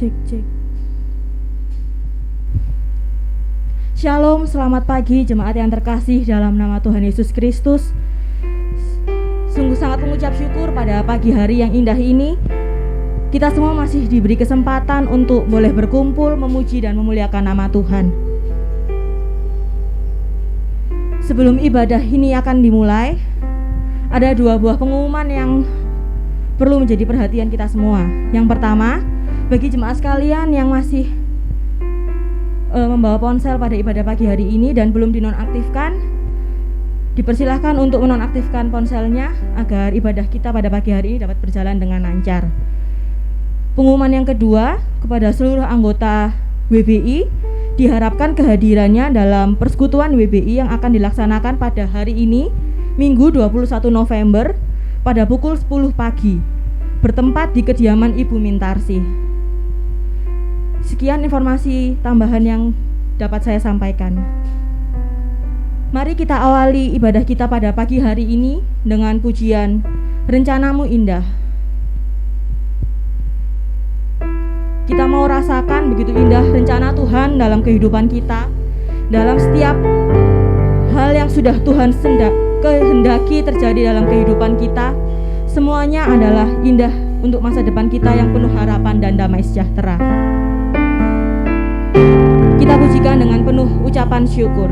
Cek, cek. Shalom, selamat pagi jemaat yang terkasih dalam nama Tuhan Yesus Kristus. Sungguh sangat mengucap syukur pada pagi hari yang indah ini. Kita semua masih diberi kesempatan untuk boleh berkumpul, memuji dan memuliakan nama Tuhan. Sebelum ibadah ini akan dimulai, ada dua buah pengumuman yang perlu menjadi perhatian kita semua. Yang pertama, bagi jemaat sekalian yang masih membawa ponsel pada ibadah pagi hari ini dan belum dinonaktifkan, dipersilahkan untuk menonaktifkan ponselnya agar ibadah kita pada pagi hari ini dapat berjalan dengan lancar. Pengumuman yang kedua, kepada seluruh anggota WBI, diharapkan kehadirannya dalam persekutuan WBI yang akan dilaksanakan pada hari ini, Minggu 21 November pada pukul 10 pagi, bertempat di kediaman Ibu Mintarsi. Sekian informasi tambahan yang dapat saya sampaikan. Mari kita awali ibadah kita pada pagi hari ini dengan pujian Rencanamu Indah. Kita mau rasakan begitu indah rencana Tuhan dalam kehidupan kita, dalam setiap hal yang sudah Tuhan kehendaki terjadi dalam kehidupan kita. Semuanya adalah indah untuk masa depan kita yang penuh harapan dan damai sejahtera. Kita pujikan dengan penuh ucapan syukur.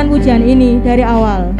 Pujian ini dari awal.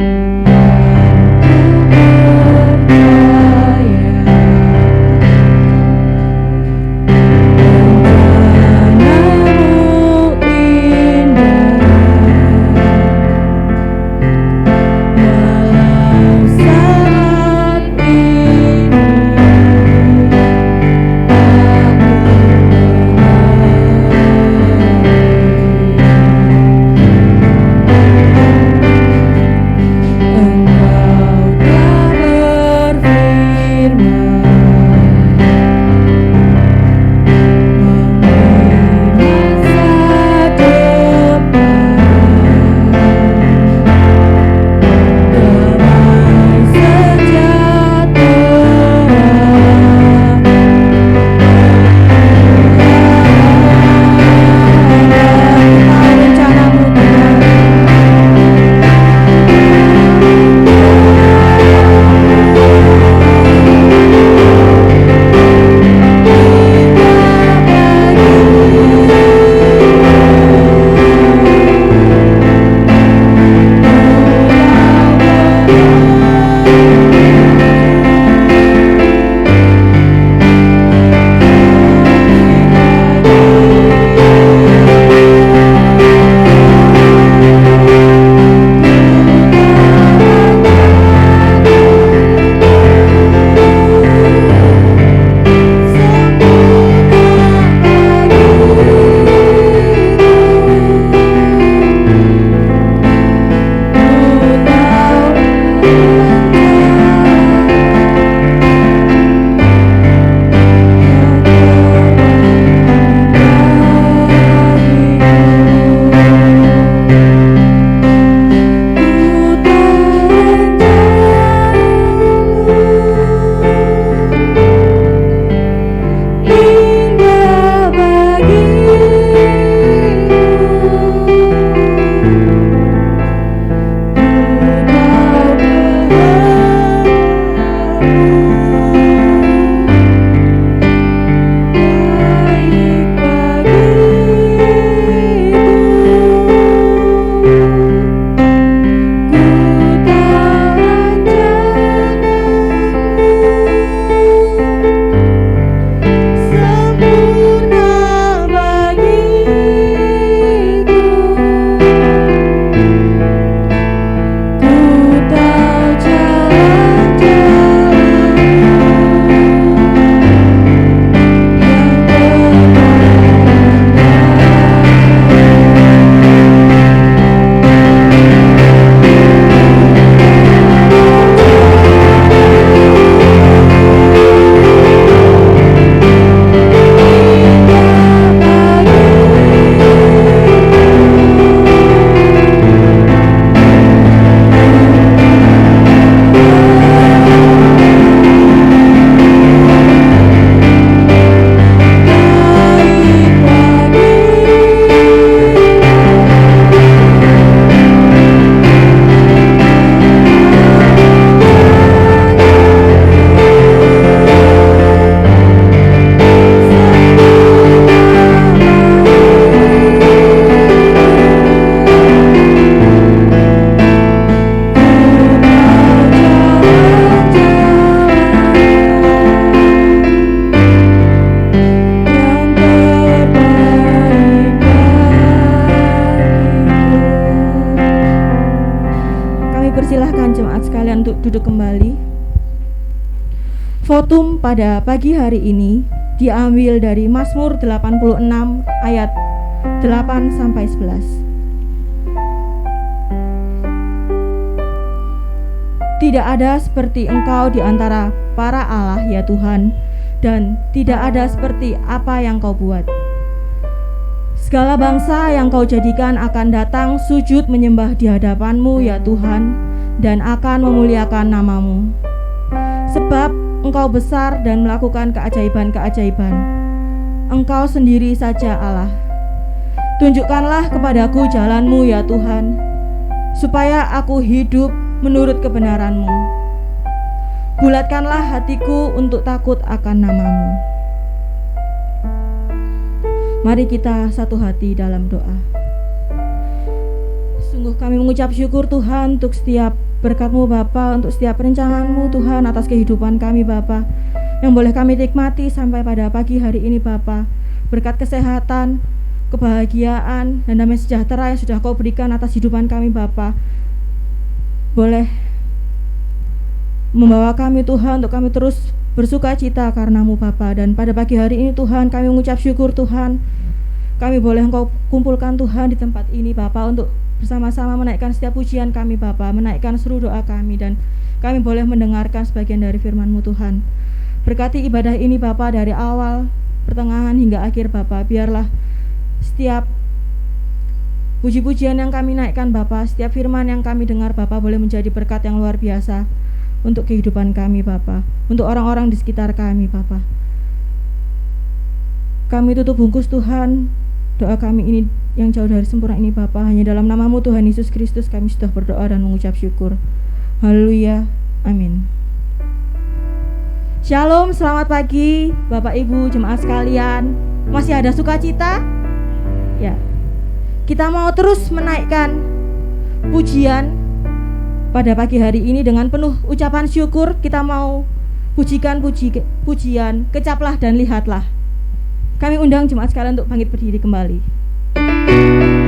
jemaat sekalian untuk duduk kembali. Votum pada pagi hari ini diambil dari Mazmur 86 ayat 8 sampai 11. Tidak ada seperti Engkau di antara para Allah ya Tuhan, dan tidak ada seperti apa yang Kau buat. Segala bangsa yang Kau jadikan akan datang sujud menyembah di hadapan-Mu ya Tuhan, dan akan memuliakan nama-Mu. Sebab Engkau besar dan melakukan keajaiban-keajaiban. Engkau sendiri saja Allah. Tunjukkanlah kepadaku jalan-Mu ya Tuhan, supaya aku hidup menurut kebenaran-Mu. Bulatkanlah hatiku untuk takut akan nama-Mu. Mari kita satu hati dalam doa. Sungguh kami mengucap syukur Tuhan untuk setiap berkat-Mu Bapa, untuk setiap perencanaan-Mu Tuhan atas kehidupan kami Bapa, yang boleh kami nikmati sampai pada pagi hari ini Bapa. Berkat kesehatan, kebahagiaan, dan damai sejahtera yang sudah Kau berikan atas hidupan kami Bapa, boleh membawa kami Tuhan untuk kami terus bersuka cita karena-Mu Bapa. Dan pada pagi hari ini Tuhan kami mengucap syukur Tuhan, kami boleh Engkau kumpulkan Tuhan di tempat ini Bapa, untuk bersama-sama menaikkan setiap pujian kami Bapa, menaikkan seluruh doa kami, dan kami boleh mendengarkan sebagian dari firman-Mu Tuhan. Berkati ibadah ini Bapa, dari awal, pertengahan hingga akhir Bapa. Biarlah setiap puji-pujian yang kami naikkan Bapa, setiap firman yang kami dengar Bapa, boleh menjadi berkat yang luar biasa untuk kehidupan kami Bapa, untuk orang-orang di sekitar kami Bapa. Kami tutup bungkus Tuhan doa kami ini yang jauh dari sempurna ini Bapa, hanya dalam nama-Mu Tuhan Yesus Kristus kami sudah berdoa dan mengucap syukur. Haleluya, amin. Shalom, selamat pagi Bapak Ibu jemaat sekalian. Masih ada sukacita? Ya, kita mau terus menaikkan pujian pada pagi hari ini dengan penuh ucapan syukur. Kita mau pujikan pujian kecaplah dan lihatlah. Kami undang jemaat sekalian untuk bangkit berdiri kembali. Kasih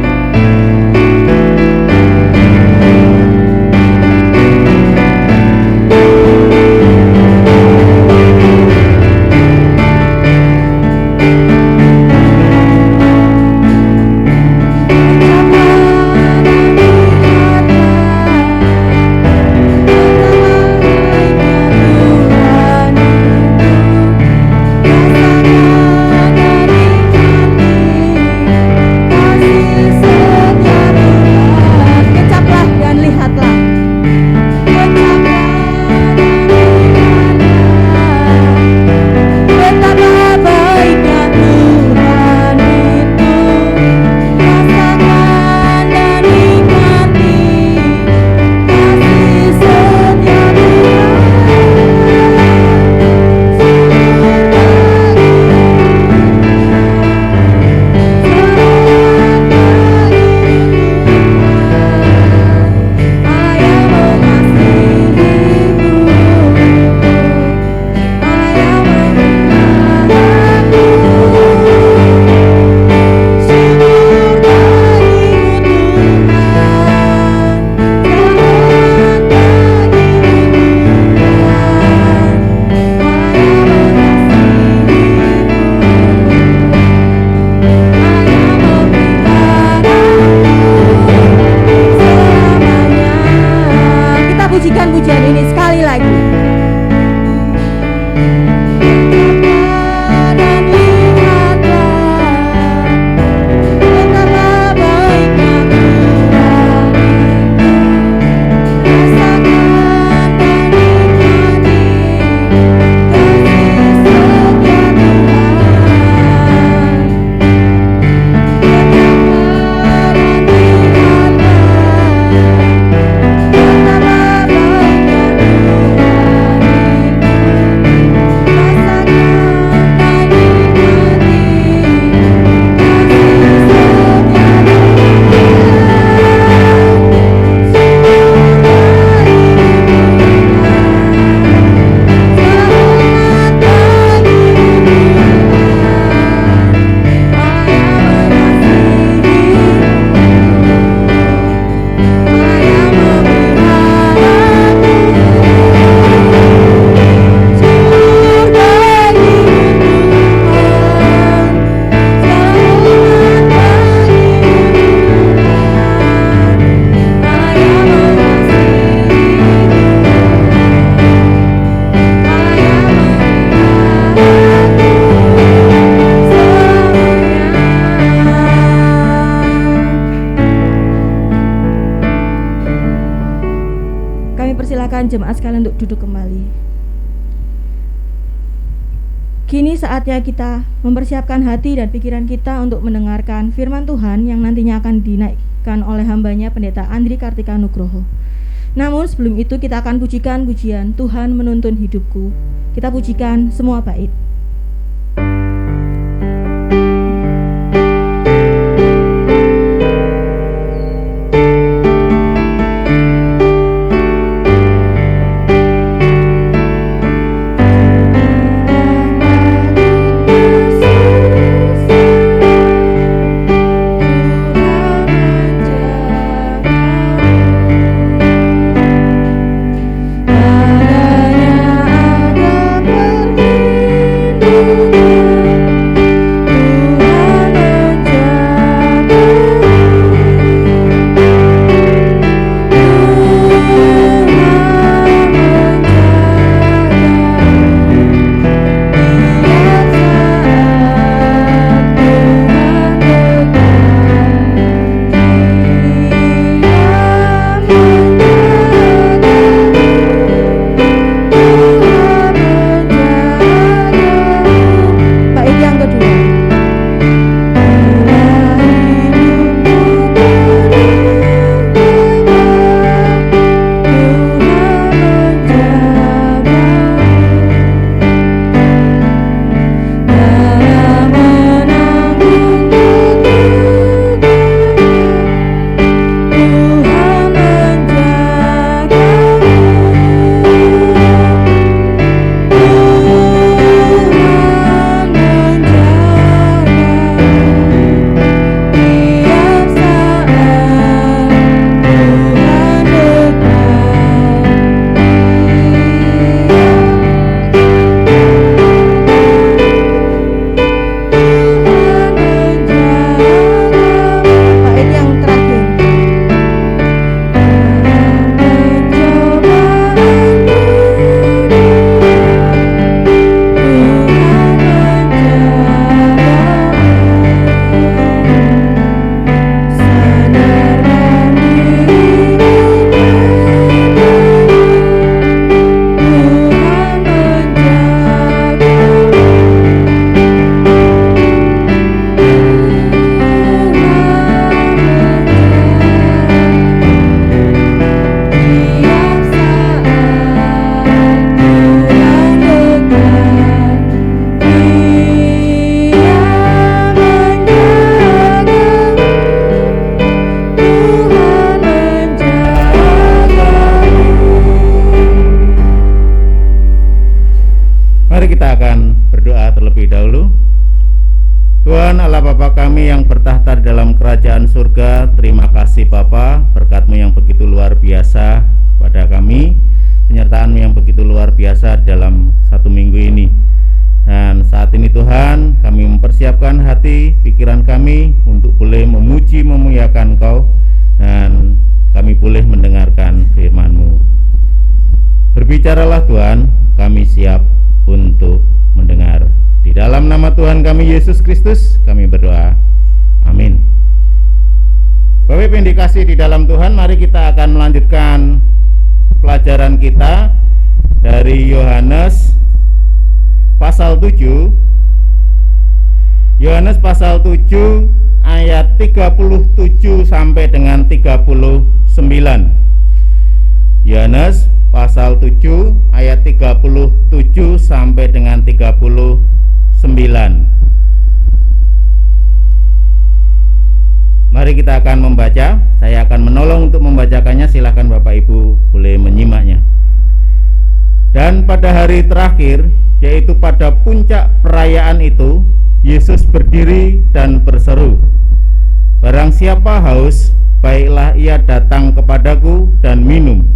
silakan jemaat sekalian untuk duduk kembali. Kini saatnya kita mempersiapkan hati dan pikiran kita untuk mendengarkan firman Tuhan yang nantinya akan dinaikkan oleh hambanya Pendeta Andri Kartika Nugroho. Namun sebelum itu kita akan pujikan pujian Tuhan Menuntun Hidupku. Kita pujikan semua bait. Tuhan Allah Bapa kami yang bertahta di dalam kerajaan surga, terima kasih Bapa, berkat-Mu yang begitu luar biasa pada kami, penyertaan-Mu yang begitu luar biasa dalam satu minggu ini. Dan saat ini Tuhan, kami mempersiapkan hati, pikiran kami untuk boleh memuji, memuliakan Engkau, dan kami boleh mendengarkan firman-Mu. Berbicaralah Tuhan, kami siap untuk mendengar. Di dalam nama Tuhan kami Yesus Kristus kami berdoa, amin. Bapak Ibu yang dikasihi di dalam Tuhan, mari kita akan melanjutkan pelajaran kita dari Yohanes pasal 7. Yohanes pasal 7 ayat 37 sampai dengan 39. Yohanes pasal 7 ayat 37 sampai dengan 39. Mari kita akan membaca. Saya akan menolong untuk membacakannya. Silakan Bapak Ibu boleh menyimaknya. Dan pada hari terakhir, yaitu pada puncak perayaan itu, Yesus berdiri dan berseru, "Barang siapa haus, baiklah ia datang kepadaku dan minum.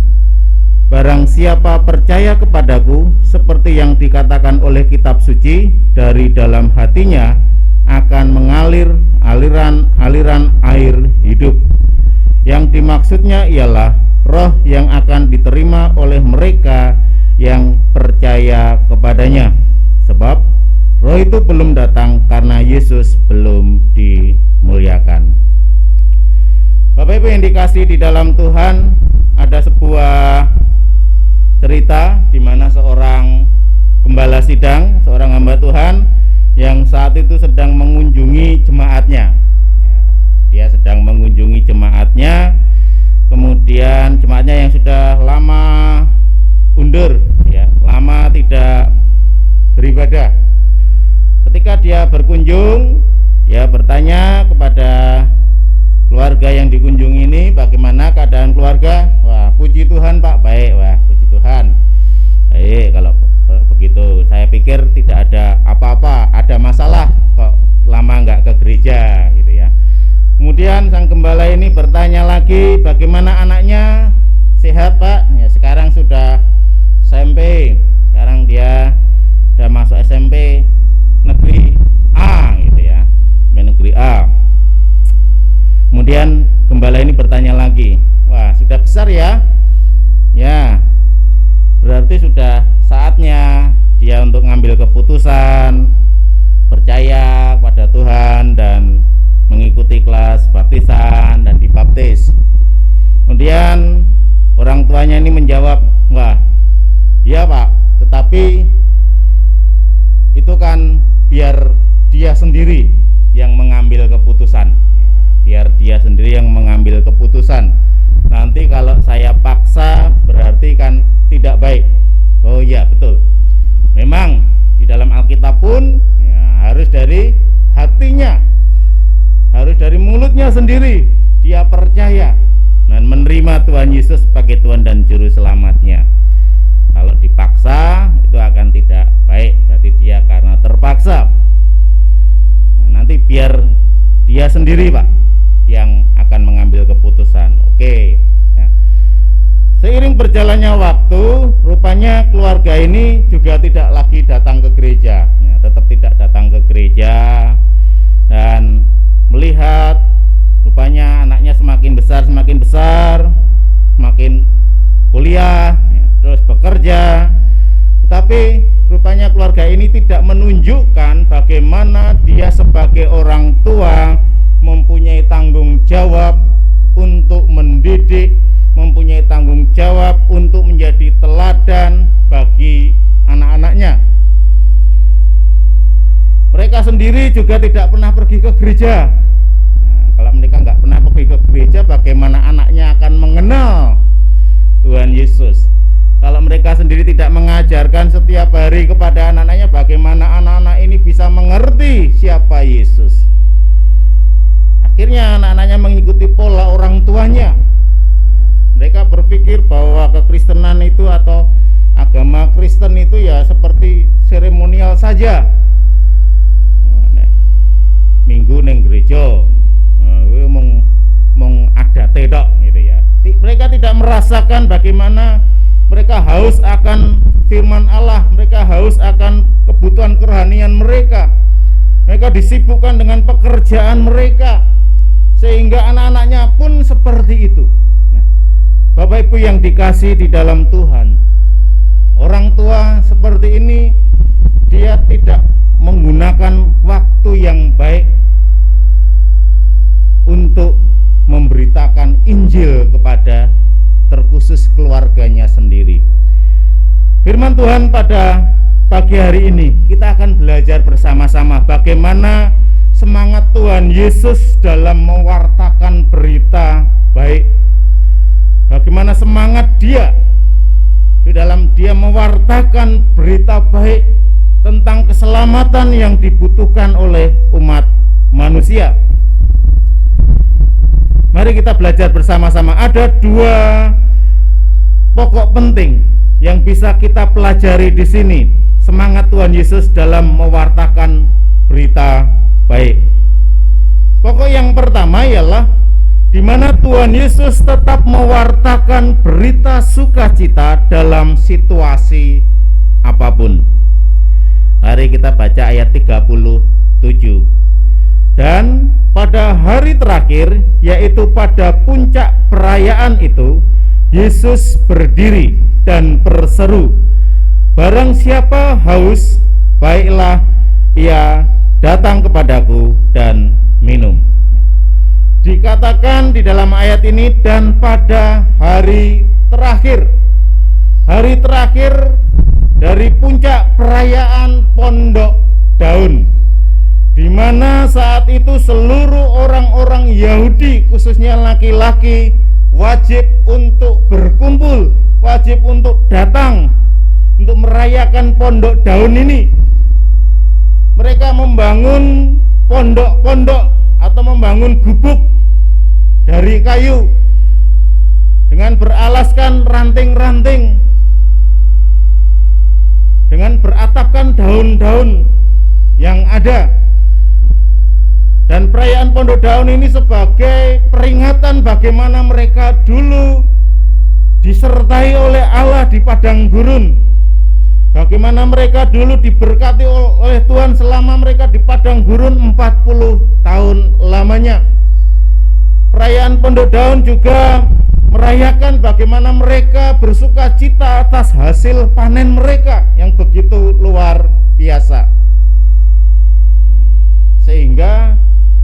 Barang siapa percaya kepadaku, seperti yang dikatakan oleh kitab suci, dari dalam hatinya akan mengalir aliran-aliran air hidup." Yang dimaksudnya ialah roh yang akan diterima oleh mereka yang percaya kepadanya. Sebab roh itu belum datang karena Yesus belum dimuliakan. Bapak Ibu yang dikasihi di dalam Tuhan, ada sebuah cerita di mana seorang gembala sidang, seorang hamba Tuhan yang saat itu sedang mengunjungi jemaatnya. Dia sedang mengunjungi jemaatnya, kemudian jemaatnya yang sudah lama undur, ya, lama tidak beribadah. Ketika dia berkunjung, ya bertanya kepada keluarga yang dikunjungi ini, bagaimana keadaan keluarga? Wah, puji Tuhan Pak, baik. Wah, puji Tuhan, baik. Kalau begitu, saya pikir tidak ada apa-apa, ada masalah kok lama nggak ke gereja, gitu ya. Kemudian sang gembala ini bertanya lagi, bagaimana anaknya? Sehat Pak? Ya, sekarang sudah SMP, sekarang dia sudah masuk SMP negeri A, gitu ya, negeri A. Kemudian gembala ini bertanya lagi, wah sudah besar ya? Ya, berarti sudah saatnya dia untuk ngambil keputusan, percaya pada Tuhan dan mengikuti kelas baptisan dan dibaptis. Kemudian orang tuanya ini menjawab, wah iya Pak, tetapi itu kan biar dia sendiri yang mengambil keputusan, biar dia sendiri yang mengambil keputusan. Nanti kalau saya paksa berarti kan tidak baik. Oh iya betul, memang di dalam Alkitab pun ya, harus dari hatinya, harus dari mulutnya sendiri dia percaya dan menerima Tuhan Yesus sebagai Tuhan dan Juru Selamatnya. Kalau dipaksa itu akan tidak baik, berarti dia karena terpaksa. Nah, nanti biar dia sendiri Pak yang akan mengambil keputusan. Oke. Ya. Seiring berjalannya waktu, rupanya keluarga ini juga tidak lagi datang ke gereja, ya, tetap tidak datang ke gereja, dan melihat rupanya anaknya semakin besar, semakin kuliah, ya, terus bekerja. Tetapi rupanya keluarga ini tidak menunjukkan bagaimana dia sebagai orang tua mempunyai tanggung jawab untuk mendidik, mempunyai tanggung jawab untuk menjadi teladan bagi anak-anaknya. Mereka sendiri juga tidak pernah pergi ke gereja. Nah, kalau mereka nggak pernah pergi ke gereja, bagaimana anaknya akan mengenal Tuhan Yesus? Kalau mereka sendiri tidak mengajarkan setiap hari kepada anak-anaknya, bagaimana anak-anak ini bisa mengerti siapa Yesus? Akhirnya anak-anaknya mengikuti pola orang tuanya. Mereka berpikir bahwa kekristenan itu atau agama Kristen itu ya seperti seremonial saja. Minggu neng gereja, mong adate tok gitu ya. Mereka tidak merasakan bagaimana mereka haus akan firman Allah, mereka haus akan kebutuhan kerohanian mereka. Mereka disibukkan dengan pekerjaan mereka, sehingga anak-anaknya pun seperti itu. Nah, Bapak Ibu yang dikasih di dalam Tuhan, orang tua seperti ini dia tidak menggunakan waktu yang baik untuk memberitakan Injil kepada terkhusus keluarganya sendiri. Firman Tuhan pada pagi hari ini kita akan belajar bersama-sama bagaimana semangat Tuhan Yesus dalam mewartakan berita baik. Bagaimana semangat dia di dalam dia mewartakan berita baik tentang keselamatan yang dibutuhkan oleh umat manusia. Mari kita belajar bersama-sama. Ada dua pokok penting yang bisa kita pelajari di sini. Semangat Tuhan Yesus dalam mewartakan berita baik. Pokok yang pertama ialah di mana Tuhan Yesus tetap mewartakan berita sukacita dalam situasi apapun. Mari kita baca ayat 37. Dan pada hari terakhir, yaitu pada puncak perayaan itu, Yesus berdiri dan berseru, barang siapa haus, baiklah ia datang kepadaku dan minum. Dikatakan di dalam ayat ini, dan pada hari terakhir. hari terakhir dari puncak perayaan Pondok Daun, di mana saat itu seluruh orang-orang Yahudi, khususnya laki-laki, wajib untuk berkumpul, wajib untuk datang untuk merayakan Pondok Daun ini. Mereka membangun pondok-pondok atau membangun gubuk dari kayu dengan beralaskan ranting-ranting, dengan beratapkan daun-daun yang ada. Dan perayaan Pondok Daun ini sebagai peringatan bagaimana mereka dulu disertai oleh Allah di padang gurun, bagaimana mereka dulu diberkati oleh Tuhan selama mereka di padang gurun 40 tahun lamanya. Perayaan Pondok Daun juga merayakan bagaimana mereka bersuka cita atas hasil panen mereka yang begitu luar biasa, sehingga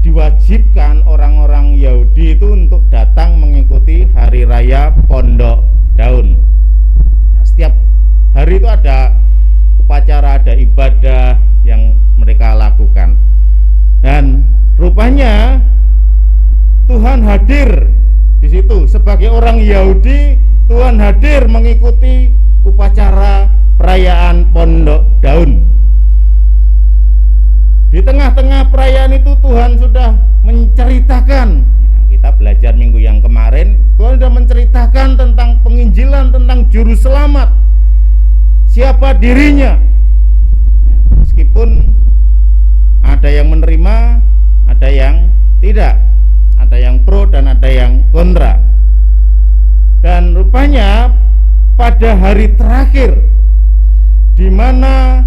diwajibkan orang-orang Yahudi itu untuk datang mengikuti hari raya Pondok Daun. Setiap hari itu ada upacara, ada ibadah yang mereka lakukan. Dan rupanya Tuhan hadir di situ sebagai orang Yahudi. Tuhan hadir mengikuti upacara perayaan Pondok Daun. Di tengah-tengah perayaan itu Tuhan sudah menceritakan, kita belajar minggu yang kemarin, Tuhan sudah menceritakan tentang penginjilan, tentang juru selamat, siapa dirinya. Meskipun ada yang menerima, ada yang tidak, ada yang pro dan ada yang kontra. Dan rupanya pada hari terakhir di mana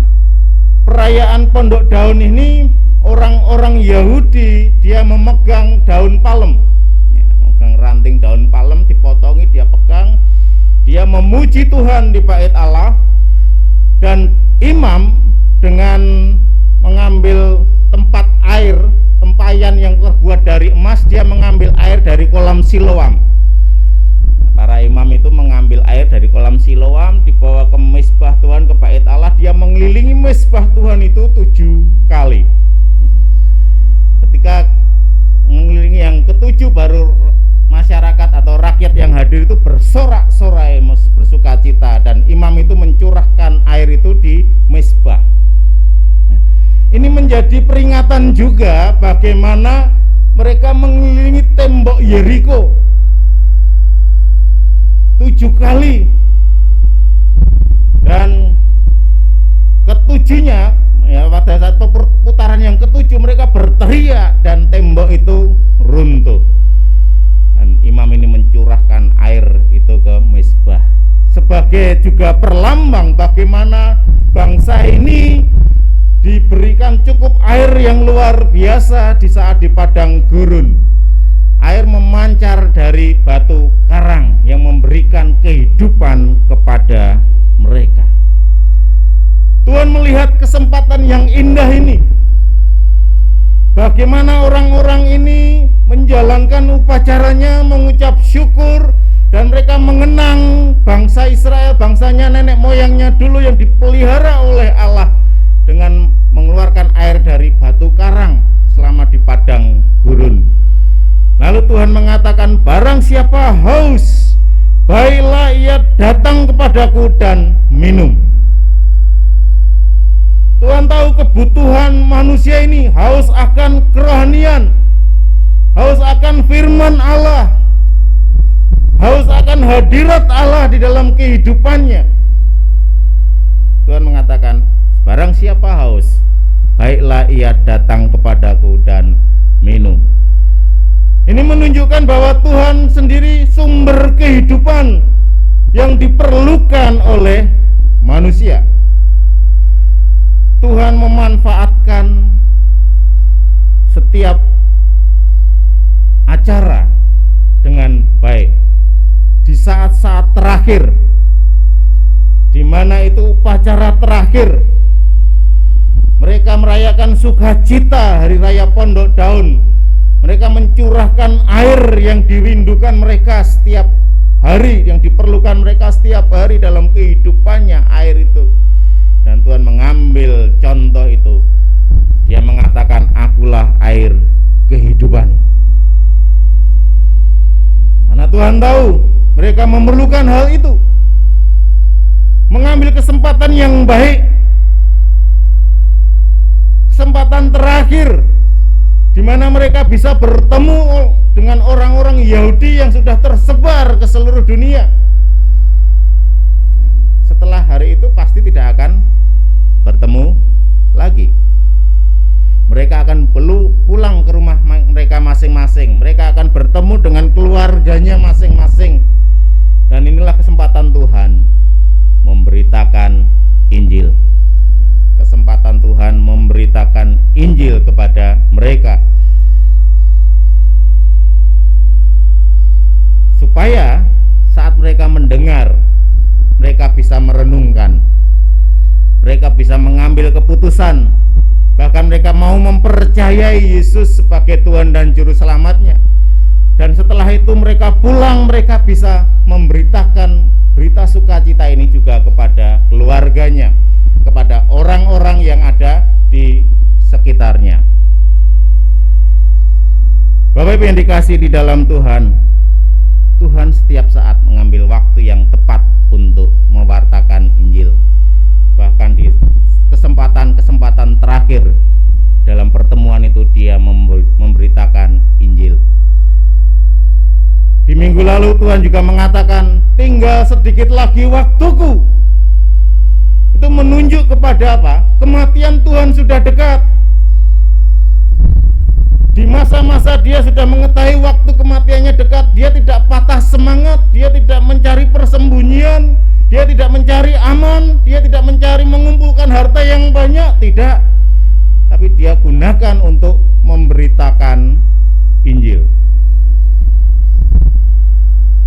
perayaan Pondok Daun ini, orang-orang Yahudi dia memegang daun palem, memegang ranting daun palem, dipotongi, dia pegang, dia memuji Tuhan di bait Allah. Dan imam dengan mengambil tempat air, tempayan yang terbuat dari emas, dia mengambil air dari kolam Siloam. Para imam itu mengambil air dari kolam Siloam, dibawa ke mezbah Tuhan, ke bait Allah. Dia mengelilingi mezbah Tuhan itu 7 kali. Ketika mengelilingi yang ke-7, baru masyarakat atau rakyat yang hadir itu bersorak-sorai, bersuka cita, dan imam itu mencurahkan air itu di mezbah. Ini menjadi peringatan juga bagaimana mereka mengelilingi tembok Yeriko 7 kali, dan ketujuhnya ya, pada saat putaran yang ke-7 mereka berteriak dan tembok itu runtuh. Dan imam ini mencurahkan air itu ke mezbah sebagai juga perlambang bagaimana bangsa ini diberikan cukup air yang luar biasa di saat di padang gurun. Air memancar dari batu karang yang memberikan kehidupan kepada mereka. Tuhan melihat kesempatan yang indah ini, bagaimana orang-orang ini menjalankan upacaranya, mengucap syukur, dan mereka mengenang bangsa Israel, bangsanya nenek moyangnya dulu yang dipelihara oleh Allah dengan mengeluarkan air dari batu karang selama di padang gurun. Lalu Tuhan mengatakan, barang siapa haus, baiklah ia datang kepadaku dan minum. Tuhan tahu kebutuhan manusia ini, haus akan kerohanian, haus akan firman Allah, haus akan hadirat Allah di dalam kehidupannya. Tuhan mengatakan, barang siapa haus, baiklah ia datang kepadaku dan minum. Ini menunjukkan bahwa Tuhan sendiri sumber kehidupan yang diperlukan oleh manusia. Tuhan memanfaatkan setiap acara dengan baik. Di saat-saat terakhir, di mana itu upacara terakhir, mereka merayakan sukacita hari raya Pondok Daun. Mereka mencurahkan air yang dirindukan mereka setiap hari, yang diperlukan mereka setiap hari dalam kehidupannya, air itu. Dan Tuhan mengambil contoh itu. Dia mengatakan, akulah air kehidupan. Karena Tuhan tahu mereka memerlukan hal itu. Mengambil kesempatan yang baik, kesempatan terakhir di mana mereka bisa bertemu dengan orang-orang Yahudi yang sudah tersebar ke seluruh dunia. Setelah hari itu pasti tidak akan bertemu lagi. Mereka akan pulang ke rumah mereka masing-masing. Mereka akan bertemu dengan keluarganya masing-masing. Dan inilah kesempatan Tuhan memberitakan Injil. Kesempatan Tuhan memberitakan Injil kepada mereka, supaya saat mereka mendengar, mereka bisa merenungkan, mereka bisa mengambil keputusan, bahkan mereka mau mempercayai Yesus sebagai Tuhan dan Juru Selamatnya. Dan setelah itu mereka pulang, mereka bisa memberitakan berita sukacita ini juga kepada keluarganya, kepada orang-orang yang ada di sekitarnya. Bapak Ibu yang dikasihi di dalam Tuhan, Tuhan setiap saat mengambil waktu yang tepat untuk mewartakan Injil. Bahkan di kesempatan-kesempatan terakhir dalam pertemuan itu dia memberitakan Injil. Di minggu lalu Tuhan juga mengatakan, tinggal sedikit lagi waktuku. Itu menunjuk kepada apa? Kematian Tuhan sudah dekat. Di masa-masa dia sudah mengetahui waktu kematiannya dekat, dia tidak patah semangat, dia tidak mencari persembunyian, dia tidak mencari aman, dia tidak mencari mengumpulkan harta yang banyak, tidak. Tapi dia gunakan untuk memberitakan Injil.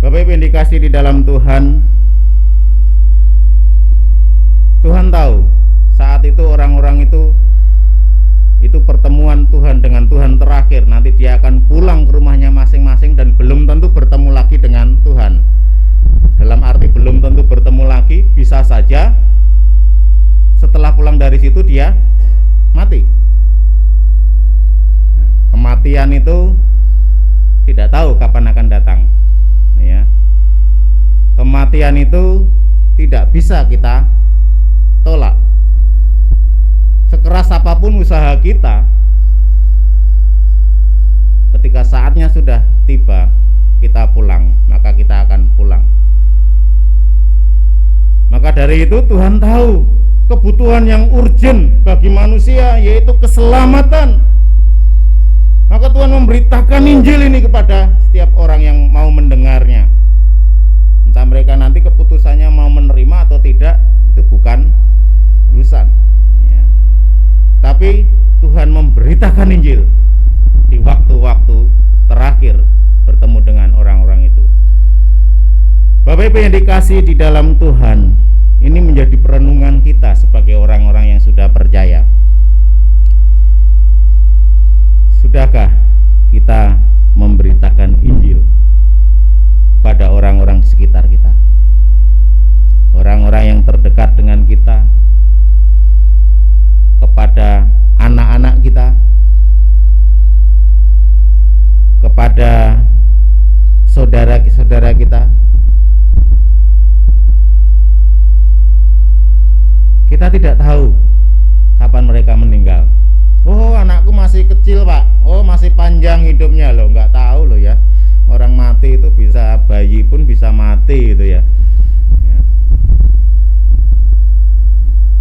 Bapak Ibu yang dikasihi di dalam Tuhan, Tuhan tahu saat itu orang-orang itu pertemuan Tuhan dengan Tuhan terakhir. Nanti dia akan pulang ke rumahnya masing-masing dan belum tentu bertemu lagi dengan Tuhan. Dalam arti belum tentu bertemu lagi, bisa saja setelah pulang dari situ dia mati. Kematian itu tidak tahu kapan akan datang, ya. Kematian itu tidak bisa kita tolak. Sekeras apapun usaha kita, ketika saatnya sudah tiba kita pulang, maka kita akan pulang. Maka dari itu Tuhan tahu kebutuhan yang urgent bagi manusia, yaitu keselamatan. Maka Tuhan memberitakan Injil ini kepada setiap orang yang mau mendengarnya. Entah mereka nanti keputusannya mau menerima atau tidak, itu bukan urusan, ya. Tapi Tuhan memberitakan Injil di waktu-waktu terakhir bertemu dengan orang-orang itu. Bapak Ibu yang dikasihi di dalam Tuhan, ini menjadi perenungan kita sebagai orang-orang yang sudah percaya. Sudahkah kita memberitakan Injil kepada orang-orang di sekitar kita, orang-orang yang terdekat dengan kita, kepada anak-anak kita, kepada saudara-saudara kita? Kita tidak tahu kapan mereka meninggal. Oh, anakku masih kecil, Pak. Oh, masih panjang hidupnya loh. Nggak tahu loh ya. Orang mati itu bisa, bayi pun bisa mati itu ya.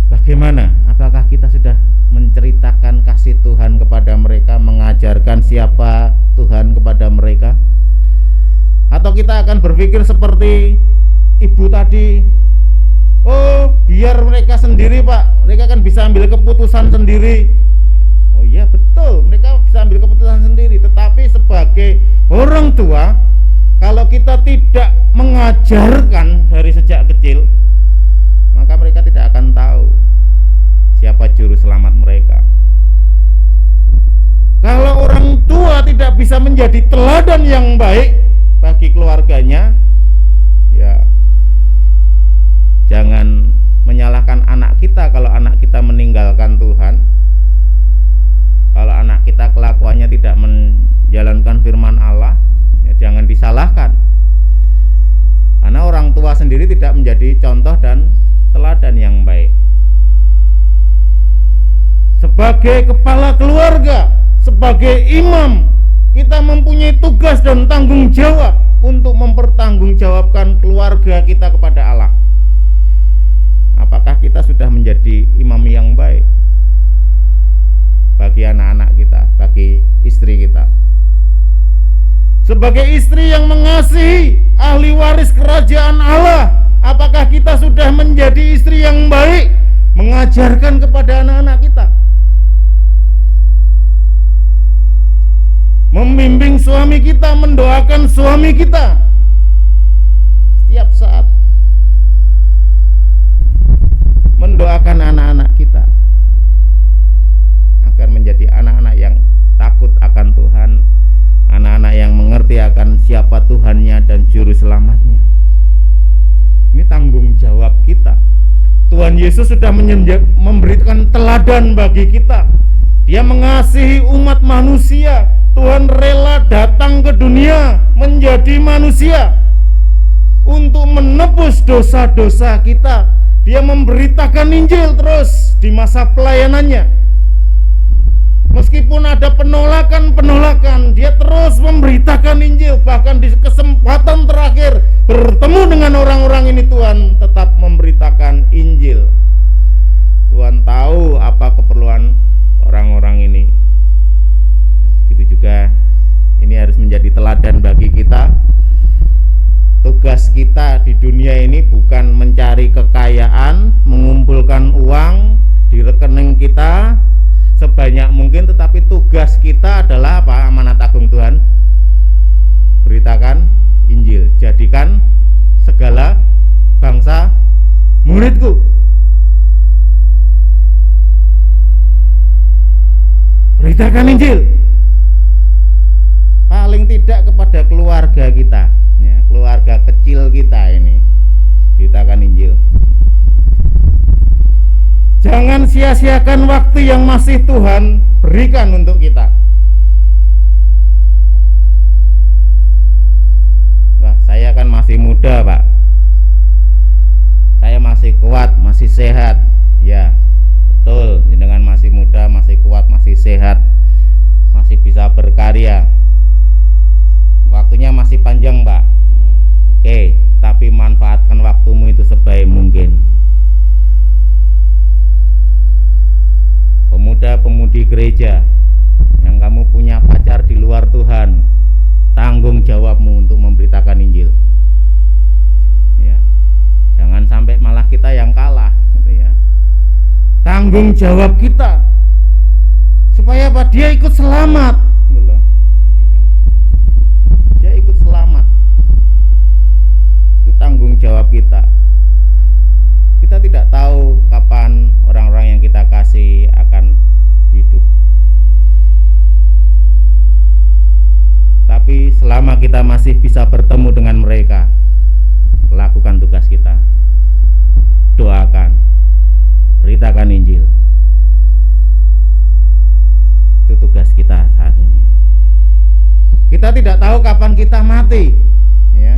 Bagaimana? Apakah kita sudah menceritakan kasih Tuhan kepada mereka, mengajarkan siapa Tuhan kepada mereka? Atau kita akan berpikir seperti ibu tadi, oh biar mereka sendiri, Pak, mereka kan bisa ambil keputusan sendiri. Oh iya betul, mereka bisa ambil keputusan sendiri. Tetapi sebagai orang tua, kalau kita tidak mengajarkan dari sejak kecil, maka mereka tidak akan tahu siapa juru selamat mereka. Kalau orang tua tidak bisa menjadi teladan yang baik bagi keluarganya, menjalankan firman Allah, ya jangan disalahkan. Karena orang tua sendiri tidak menjadi contoh dan teladan yang baik. Sebagai kepala keluarga, sebagai imam, kita mempunyai tugas dan tanggung jawab untuk mempertanggungjawabkan keluarga kita kepada Allah. Apakah kita sudah menjadi imam yang baik bagi anak-anak kita, bagi istri kita? Sebagai istri yang mengasihi ahli waris kerajaan Allah, apakah kita sudah menjadi istri yang baik, mengajarkan kepada anak-anak kita? Membimbing suami kita, mendoakan suami kita setiap saat, mendoakan anak-anak kita agar menjadi anak-anak yang takut akan Tuhan, anak-anak yang mengerti akan siapa Tuhannya dan juru selamatnya. Ini tanggung jawab kita. Tuhan Yesus sudah memberikan teladan bagi kita. Dia mengasihi umat manusia. Tuhan rela datang ke dunia menjadi manusia untuk menebus dosa-dosa kita. Dia memberitakan Injil terus di masa pelayanannya. Meskipun ada penolakan, dia terus memberitakan Injil. Bahkan di kesempatan terakhir bertemu dengan orang-orang ini, Tuhan tetap memberitakan Injil. Tuhan tahu apa keperluan orang-orang ini. Begitu juga ini harus menjadi teladan bagi kita. Tugas kita di dunia ini bukan mencari kekayaan, mengumpulkan uang di rekening kita sebanyak mungkin, tetapi tugas kita adalah apa? Amanat agung Tuhan, beritakan Injil, jadikan segala bangsa muridku. Beritakan Injil, paling tidak kepada keluarga kita, ya, keluarga kecil kita ini, beritakan Injil. Jangan sia-siakan waktu yang masih Tuhan berikan untuk kita. Wah, saya kan masih muda, Pak. Saya masih kuat, masih sehat. Ya, betul, jenengan masih muda, masih kuat, masih sehat, masih bisa berkarya. Waktunya masih panjang, Pak. Oke, tapi manfaatkan waktumu itu sebaik mungkin. Pemuda-pemudi gereja yang kamu punya pacar di luar Tuhan, tanggung jawabmu untuk memberitakan Injil. Ya, jangan sampai malah kita yang kalah, gitu ya. Tanggung jawab kita supaya apa? Dia ikut selamat, gitu loh. Dia ikut selamat. Itu tanggung jawab kita. Kita tidak tahu kapan orang-orang yang kita kasih akan hidup. Tapi selama kita masih bisa bertemu dengan mereka, lakukan tugas kita. Doakan, beritakan Injil. Itu tugas kita saat ini. Kita tidak tahu kapan kita mati, ya.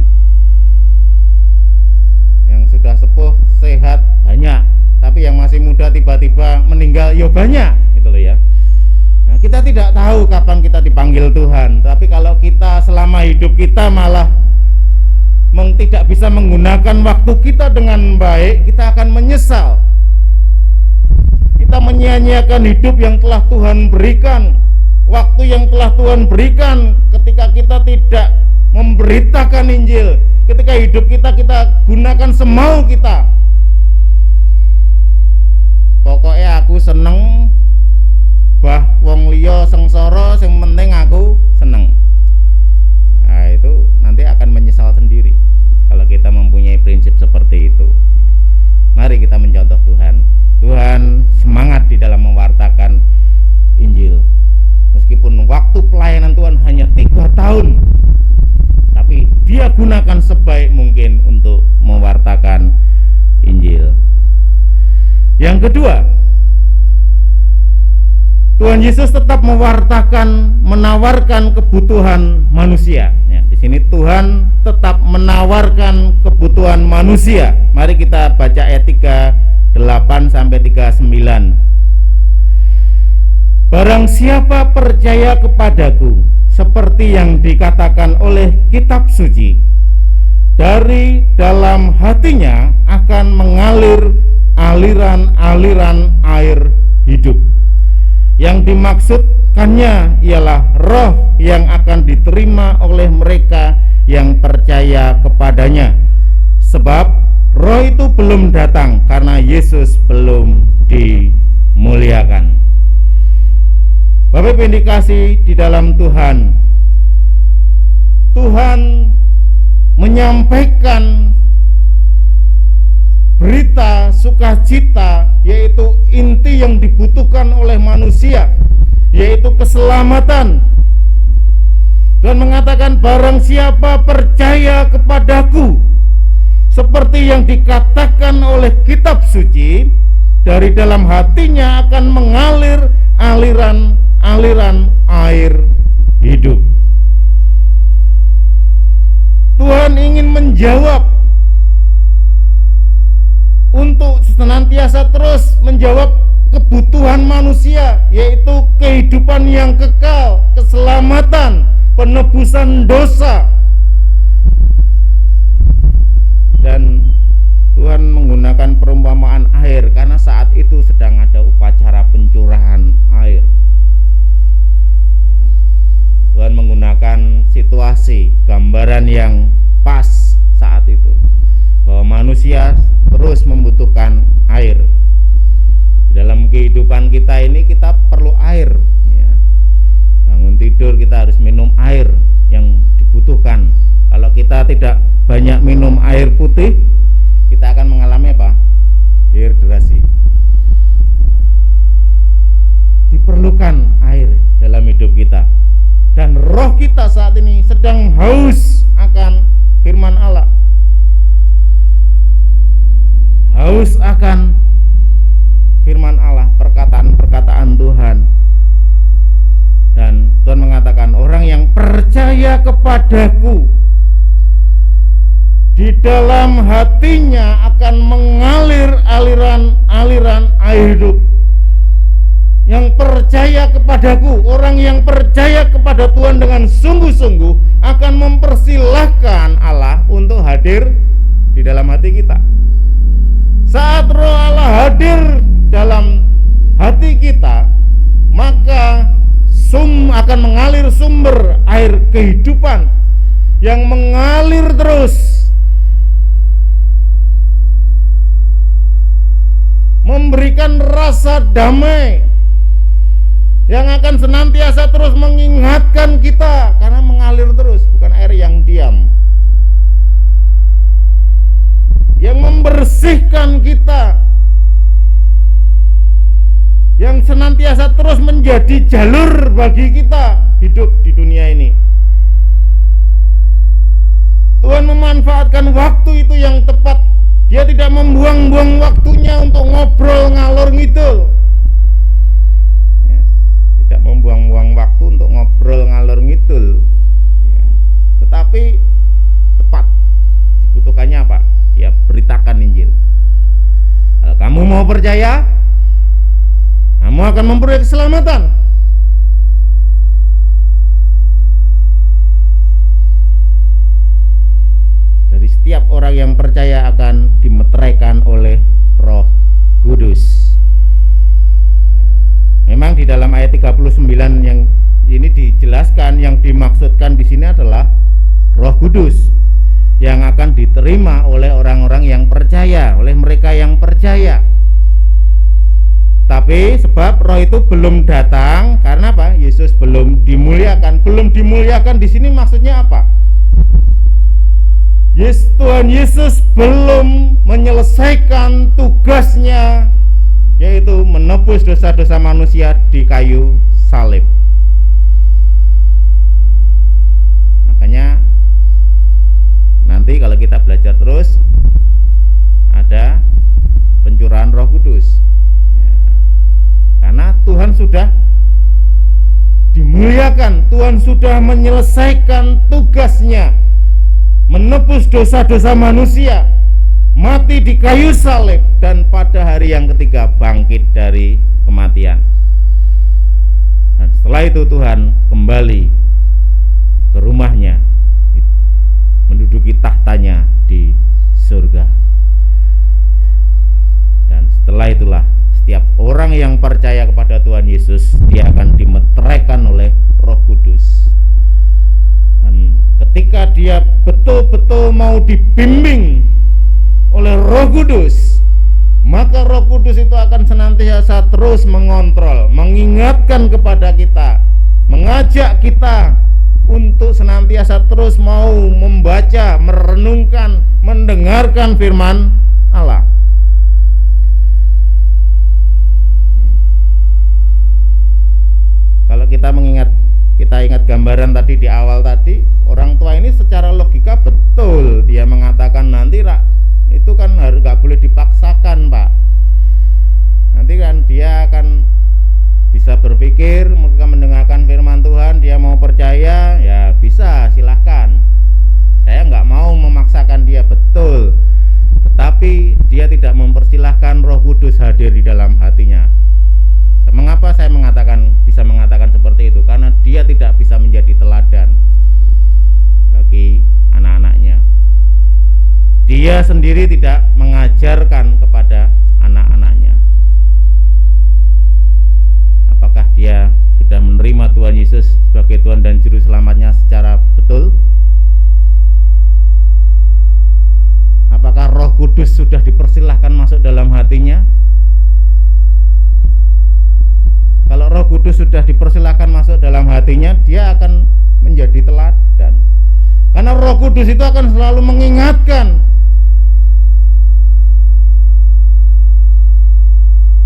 Yang sudah sepuh sehat banyak, tapi yang masih muda tiba-tiba meninggal ya banyak, gitu loh ya. Nah, kita tidak tahu kapan kita dipanggil Tuhan, tapi kalau kita selama hidup kita malah tidak bisa menggunakan waktu kita dengan baik, kita akan menyesal. Kita menyia-nyiakan hidup yang telah Tuhan berikan, waktu yang telah Tuhan berikan ketika kita tidak memberitakan Injil. Ketika hidup kita gunakan semau kita. Pokoknya aku seneng, bah wong liya sengsara, sing penting aku seneng. Nah, itu nanti akan menyesal sendiri kalau kita mempunyai prinsip seperti itu. Mari kita mencontoh Tuhan. Tuhan semangat di dalam mewartakan Injil. Meskipun waktu pelayanan Tuhan hanya 3 tahun, tapi dia gunakan sebaik mungkin untuk mewartakan Injil. Yang kedua, Tuhan Yesus tetap menawarkan kebutuhan manusia. Ya, di sini Tuhan tetap menawarkan kebutuhan manusia. Mari kita baca ayat 38 sampai 39. Barang siapa percaya kepadaku, seperti yang dikatakan oleh kitab suci, dari dalam hatinya akan mengalir aliran-aliran air hidup. Yang dimaksudkannya ialah roh yang akan diterima oleh mereka yang percaya kepadanya. Sebab roh itu belum datang karena Yesus belum dimuliakan. Bapak Ibu yang dikasihi di dalam Tuhan, Tuhan menyampaikan berita sukacita, yaitu inti yang dibutuhkan oleh manusia, yaitu keselamatan, dan mengatakan barang siapa percaya kepadaku, seperti yang dikatakan oleh kitab suci, dari dalam hatinya akan mengalir aliran air hidup. Tuhan ingin menjawab, untuk senantiasa terus menjawab kebutuhan manusia, yaitu kehidupan yang kekal, keselamatan, penebusan dosa. Dan Tuhan menggunakan perumpamaan air karena saat itu sedang ada upacara pencurahan air. Tuhan menggunakan situasi, gambaran yang pas saat itu, bahwa manusia terus membutuhkan air. Dalam kehidupan kita ini kita perlu air, ya. Bangun tidur kita harus minum air yang dibutuhkan. Kalau kita tidak banyak minum air putih, kita akan mengalami apa? Dehidrasi. Diperlukan air dalam hidup kita. Dan roh kita saat ini sedang haus akan firman Allah, haus akan firman Allah, perkataan-perkataan Tuhan. Dan Tuhan mengatakan orang yang percaya kepadaku, di dalam hatinya akan mengalir aliran air hidup. Yang percaya kepadaku, orang yang percaya kepada Tuhan dengan sungguh-sungguh akan mempersilahkan Allah untuk hadir di dalam hati kita. Saat roh Allah hadir dalam hati kita, maka akan mengalir sumber air kehidupan yang mengalir terus, memberikan rasa damai yang akan senantiasa terus mengingatkan kita, karena mengalir terus, bukan air yang diam, yang membersihkan kita, yang senantiasa terus menjadi jalur bagi kita hidup di dunia ini. Tuhan memanfaatkan waktu itu yang tepat. Dia tidak membuang-buang waktunya untuk ngobrol ngalor ngidul, ya, tidak membuang-buang waktu untuk ngobrol ngalor ngidul, ya, tetapi tepat. Dibutuhkannya apa? Ya, beritakan Injil. Kalau kamu mau percaya, kamu akan memperoleh keselamatan. Dari setiap orang yang percaya akan dimeteraikan oleh Roh Kudus. Memang di dalam ayat 39 yang ini dijelaskan, yang dimaksudkan di sini adalah Roh Kudus yang akan diterima oleh orang-orang yang percaya, oleh mereka yang percaya. Tapi sebab roh itu belum datang, karena apa? Yesus belum dimuliakan. Belum dimuliakan di sini maksudnya apa? Tuhan Yesus belum menyelesaikan tugasnya, yaitu menebus dosa-dosa manusia di kayu salib. Makanya nanti kalau kita belajar terus, ada pencurahan Roh Kudus, ya. Karena Tuhan sudah dimuliakan. Tuhan sudah menyelesaikan tugasnya, menebus dosa-dosa manusia, mati di kayu salib, dan pada hari yang ketiga bangkit dari kematian. Dan setelah itu Tuhan kembali ke rumahnya, menduduki tahtanya di surga. Dan setelah itulah setiap orang yang percaya kepada Tuhan Yesus, dia akan dimeteraikan oleh Roh Kudus. Dan ketika dia betul-betul mau dibimbing oleh Roh Kudus, maka Roh Kudus itu akan senantiasa terus mengontrol, mengingatkan kepada kita, mengajak kita untuk senantiasa terus mau membaca, merenungkan, mendengarkan firman Allah. Kalau kita ingat gambaran tadi di awal tadi, orang tua ini secara logika betul dia mengatakan nanti itu kan harus nggak boleh dipaksakan, Pak. Nanti kan dia akan bisa berpikir, ketika mendengarkan firman Tuhan dia mau percaya, ya bisa, silahkan. Saya nggak mau memaksakan dia, betul. Tetapi dia tidak mempersilahkan Roh Kudus hadir di dalam hatinya. Mengapa saya bisa mengatakan seperti itu? Karena dia tidak bisa menjadi teladan bagi anak-anaknya. Dia sendiri tidak mengajarkan kepada anak-anaknya. Apakah dia sudah menerima Tuhan Yesus sebagai Tuhan dan Juru Selamatnya secara betul? Apakah Roh Kudus sudah dipersilahkan masuk dalam hatinya? Kalau Roh Kudus sudah dipersilahkan masuk dalam hatinya, dia akan menjadi teladan. Karena Roh Kudus itu akan selalu mengingatkan,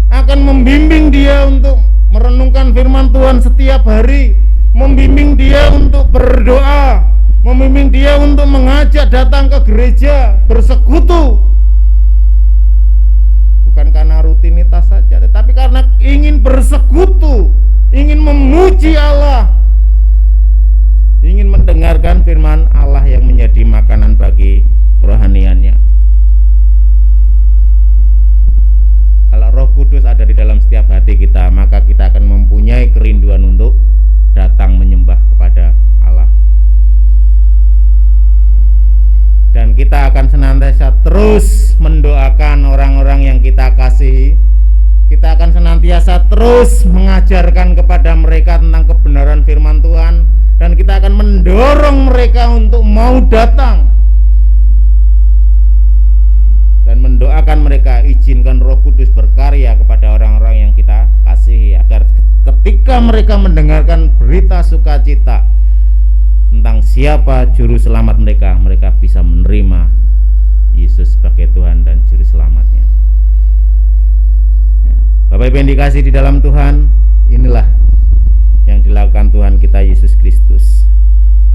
akan membimbing dia untuk merenungkan firman Tuhan setiap hari, membimbing dia untuk berdoa, membimbing dia untuk mengajak datang ke gereja, bersekutu. Bukan karena rutinitas saja, tetapi karena ingin bersekutu, ingin memuji Allah, ingin mendengarkan firman Allah yang menjadi makanan bagi kerohaniannya. Kalau Roh Kudus ada di dalam setiap hati kita, maka kita akan mempunyai kerinduan untuk datang menyembah kepada Allah. Dan kita akan senantiasa terus mendoakan orang-orang yang kita kasihi. Kita akan senantiasa terus mengajarkan kepada mereka tentang kebenaran firman Tuhan, dan kita akan mendorong mereka untuk mau datang dan mendoakan mereka, izinkan Roh Kudus berkarya kepada orang-orang yang kita kasihi, agar ketika mereka mendengarkan berita sukacita tentang siapa juru selamat mereka, mereka bisa menerima Yesus sebagai Tuhan dan juru selamatnya. Ya, Bapak Ibu yang dikasihi di dalam Tuhan, inilah yang dilakukan Tuhan kita Yesus Kristus.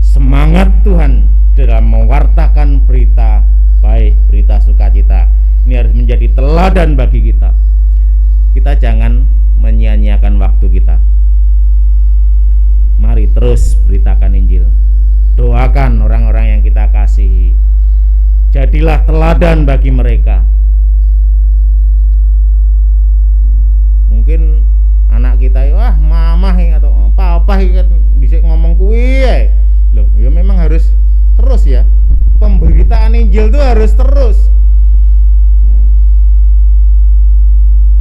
Semangat Tuhan dalam mewartakan berita baik, berita sukacita, ini harus menjadi teladan bagi kita. Kita jangan menyia-nyiakan waktu kita. Mari terus beritakan Injil, doakan orang-orang yang kita kasihi, jadilah teladan bagi mereka. Mungkin anak kita, wah mamah atau papa kan bisa ngomong kuwi, loh ya memang harus terus ya, pemberitaan Injil itu harus terus,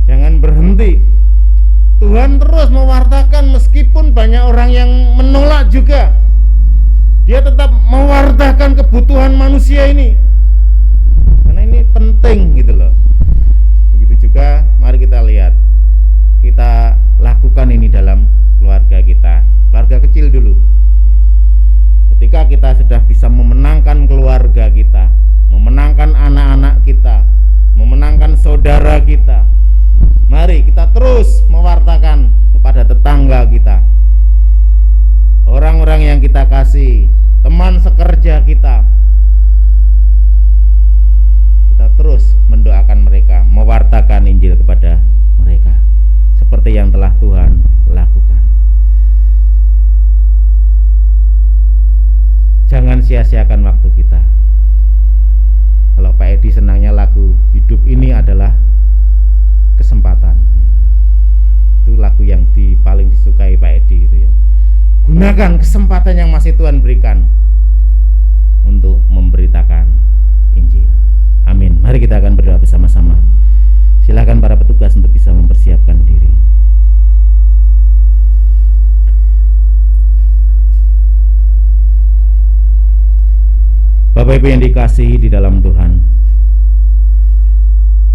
jangan berhenti. Tuhan terus mewartakan meskipun banyak orang yang menolak juga. Dia tetap mewartakan kebutuhan manusia ini, karena ini penting gitu loh. Begitu juga mari kita lihat, kita lakukan ini dalam keluarga kita, keluarga kecil dulu. Ketika kita sudah bisa memenangkan keluarga kita, memenangkan anak-anak kita, memenangkan saudara kita, mari kita terus mewartakan kepada tetangga kita, orang-orang yang kita kasih, teman sekerja kita. Kita terus mendoakan mereka, mewartakan Injil kepada mereka seperti yang telah Tuhan lakukan. sia-siakan waktu kita. Kalau Pak Edi senangnya lagu hidup ini adalah kesempatan. Itu lagu yang paling disukai Pak Edi gitu ya. Gunakan kesempatan yang masih Tuhan berikan untuk memberitakan Injil. Amin. Mari kita akan berdoa bersama-sama. Silakan para petugas untuk bisa mempersiapkan diri. Bapak Ibu yang dikasihi di dalam Tuhan,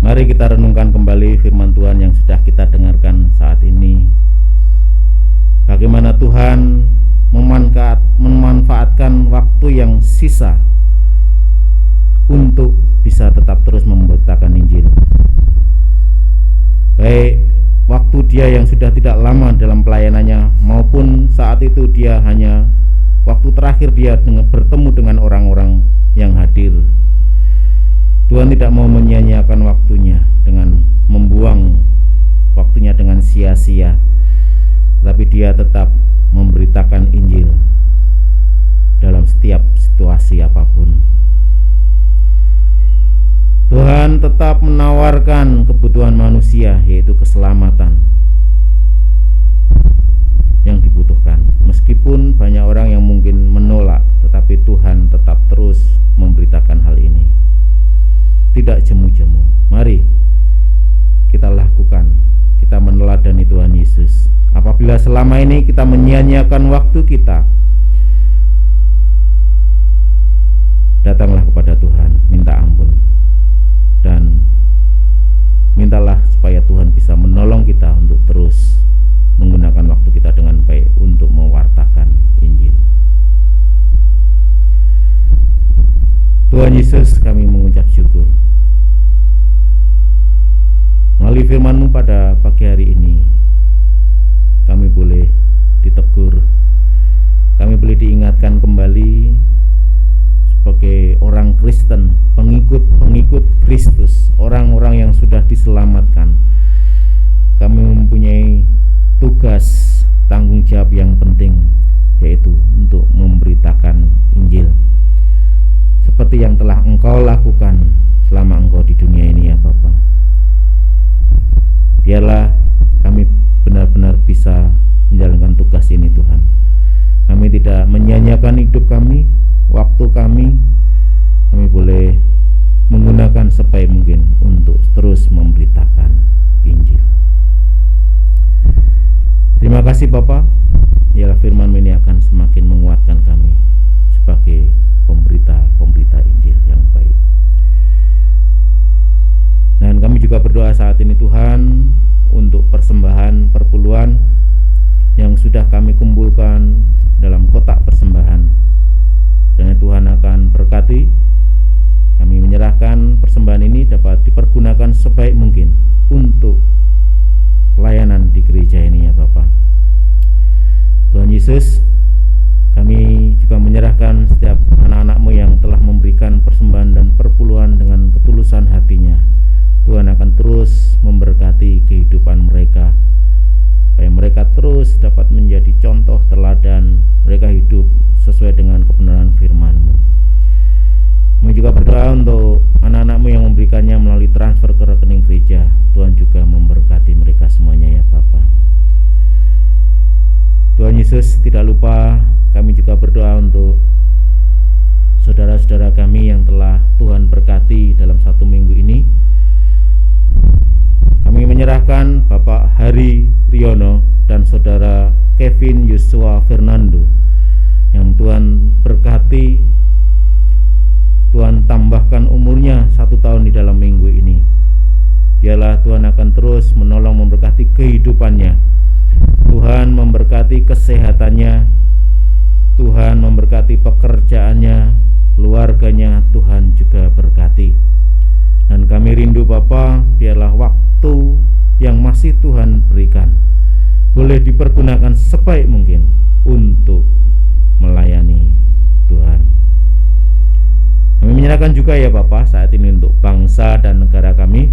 mari kita renungkan kembali firman Tuhan yang sudah kita dengarkan saat ini. Bagaimana Tuhan memanfaatkan waktu yang sisa untuk bisa tetap terus memberitakan Injil. Baik waktu dia yang sudah tidak lama dalam pelayanannya, maupun saat itu dia hanya waktu terakhir dia bertemu dengan orang-orang yang hadir. Tuhan tidak mau menyia-nyiakan waktunya dengan membuang waktunya dengan sia-sia, tapi dia tetap memberitakan Injil dalam setiap situasi apapun. Tuhan tetap menawarkan kebutuhan manusia, yaitu keselamatan yang dibutuhkan. Meskipun banyak orang yang mungkin menolak, tetapi Tuhan tetap terus memberitakan hal ini. Tidak jemu-jemu. Mari kita lakukan, kita meneladani Tuhan Yesus. Apabila selama ini kita menyia-nyiakan waktu kita, datanglah kepada Tuhan, minta ampun, dan mintalah supaya Tuhan bisa menolong kita untuk terus menggunakan waktu kita dengan baik untuk mewartakan Injil. Tuhan Yesus, kami mengucap syukur melalui firman-Mu pada pagi hari ini. Kami boleh ditegur, kami boleh diingatkan kembali sebagai orang Kristen, pengikut Kristus, orang-orang yang sudah diselamatkan. Kami mempunyai tugas, tanggung jawab yang penting, yaitu untuk memberitakan Injil seperti yang telah Engkau lakukan selama Engkau di dunia ini, ya Bapa. Biarlah kami benar-benar bisa menjalankan tugas ini, Tuhan. Kami tidak menyia-nyiakan hidup kami, waktu kami boleh menggunakan sebaik mungkin untuk terus memberitakan Injil. Terima kasih Bapa. Biarlah firman ini akan semakin menguatkan kami sebagai pemberita Injil yang baik. Dan kami juga berdoa saat ini Tuhan untuk persembahan perpuluhan yang sudah kami kumpulkan dalam kotak persembahan. Dan Tuhan akan berkati. Kami menyerahkan persembahan ini dapat dipergunakan sebaik mungkin untuk pelayanan di gereja ini, ya Bapak. Tuhan Yesus, kami juga menyerahkan setiap anak-anak-Mu yang telah memberikan persembahan dan perpuluhan dengan ketulusan hatinya. Tuhan akan terus memberkati kehidupan mereka, supaya mereka terus dapat menjadi contoh teladan, mereka hidup sesuai dengan kebenaran firman-Mu. Kami juga berdoa untuk anak-anak-Mu yang memberikannya melalui transfer ke rekening gereja. Tuhan juga memberkati mereka semuanya, ya Bapa. Tuhan Yesus, tidak lupa kami juga berdoa untuk saudara-saudara kami yang telah Tuhan berkati dalam 1 minggu ini. Kami menyerahkan Bapak Hari Riono dan Saudara Kevin Yusua Fernando yang Tuhan berkati, Tuhan tambahkan umurnya 1 tahun di dalam minggu ini. Biarlah Tuhan akan terus menolong memberkati kehidupannya. Tuhan memberkati kesehatannya, Tuhan memberkati pekerjaannya, keluarganya Tuhan juga berkati. Dan kami rindu Bapa, biarlah waktu yang masih Tuhan berikan boleh dipergunakan sebaik mungkin untuk melayani Tuhan. Kami menyerahkan juga ya Bapa saat ini untuk bangsa dan negara kami.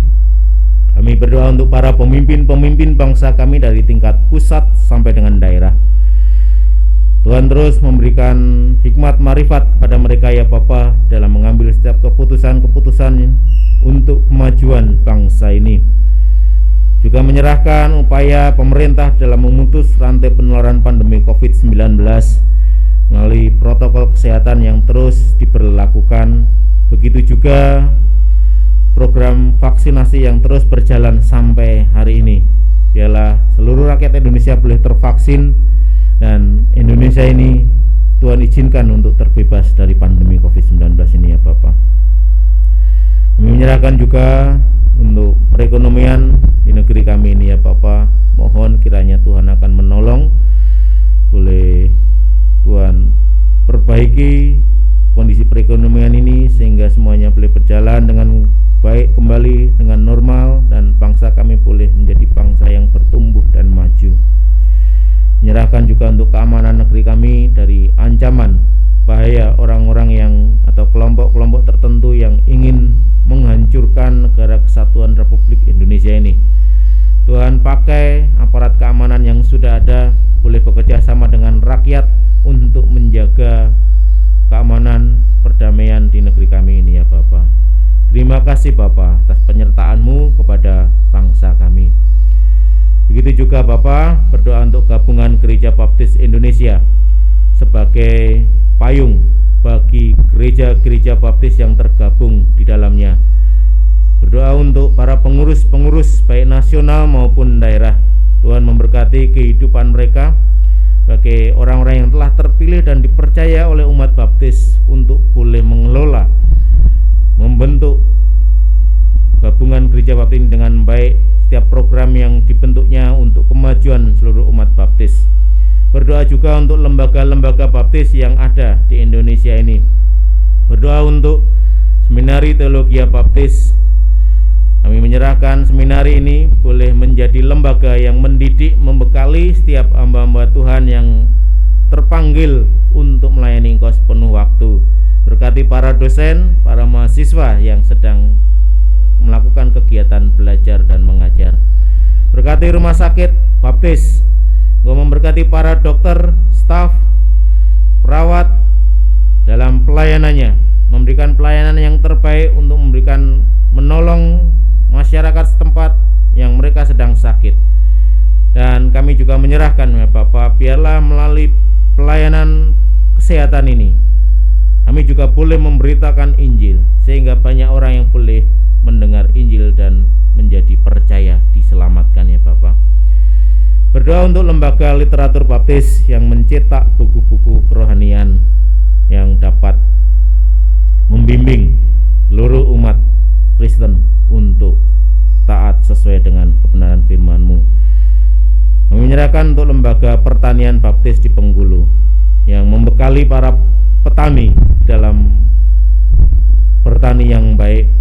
Kami berdoa untuk para pemimpin bangsa kami dari tingkat pusat sampai dengan daerah. Tuhan terus memberikan hikmat marifat kepada mereka ya Bapa dalam mengambil setiap keputusan-keputusan untuk kemajuan bangsa ini. Juga menyerahkan upaya pemerintah dalam memutus rantai penularan pandemi COVID-19 melalui protokol kesehatan yang terus diberlakukan. Begitu juga program vaksinasi yang terus berjalan sampai hari ini. Biarlah seluruh rakyat Indonesia boleh tervaksin dan Indonesia ini Tuhan izinkan untuk terbebas dari pandemi COVID-19 ini ya Bapak. Kami menyerahkan juga untuk perekonomian di negeri kami ini ya Bapak. Mohon kiranya Tuhan akan menolong, boleh Tuhan perbaiki kondisi perekonomian ini sehingga semuanya boleh berjalan dengan baik kembali dengan normal dan bangsa kami boleh menjadi bangsa yang bertumbuh dan maju. Menyerahkan juga untuk keamanan negeri kami dari ancaman bahaya orang-orang yang atau kelompok-kelompok tertentu yang ingin menghancurkan negara kesatuan Republik Indonesia ini. Tuhan pakai aparat keamanan yang sudah ada, boleh bekerja sama dengan rakyat untuk menjaga keamanan perdamaian di negeri kami ini ya Bapak. Terima kasih Bapak atas penyertaan-Mu kepada bangsa kami. Begitu juga Bapak berdoa untuk gabungan Gereja Baptis Indonesia sebagai payung bagi gereja-gereja baptis yang tergabung di dalamnya. Berdoa untuk para pengurus-pengurus baik nasional maupun daerah. Tuhan memberkati kehidupan mereka sebagai orang-orang yang telah terpilih dan dipercaya oleh umat baptis untuk boleh mengelola, membentuk gabungan gereja baptis ini dengan baik, setiap program yang dibentuknya untuk kemajuan seluruh umat baptis. Berdoa juga untuk lembaga-lembaga baptis yang ada di Indonesia ini. Berdoa untuk Seminari Teologi Baptis. Kami menyerahkan seminari ini boleh menjadi lembaga yang mendidik, membekali setiap hamba-hamba Tuhan yang terpanggil untuk melayani Engkau sepenuh waktu. Berkati para dosen, para mahasiswa yang sedang melakukan kegiatan belajar dan mengajar. Berkati rumah sakit baptis. Engkau memberkati para dokter, staf, perawat dalam pelayanannya, memberikan pelayanan yang terbaik untuk menolong masyarakat setempat yang mereka sedang sakit. Dan kami juga menyerahkan ya Bapak, biarlah melalui pelayanan kesehatan ini kami juga boleh memberitakan Injil sehingga banyak orang yang boleh mendengar Injil dan menjadi percaya, diselamatkan ya Bapak. Berdoa untuk lembaga literatur baptis yang mencetak buku-buku kerohanian yang dapat membimbing seluruh umat Kristen untuk taat sesuai dengan kebenaran firman-Mu. Kami menyerahkan untuk lembaga pertanian baptis di Penggulu yang membekali para petani dalam bertani yang baik,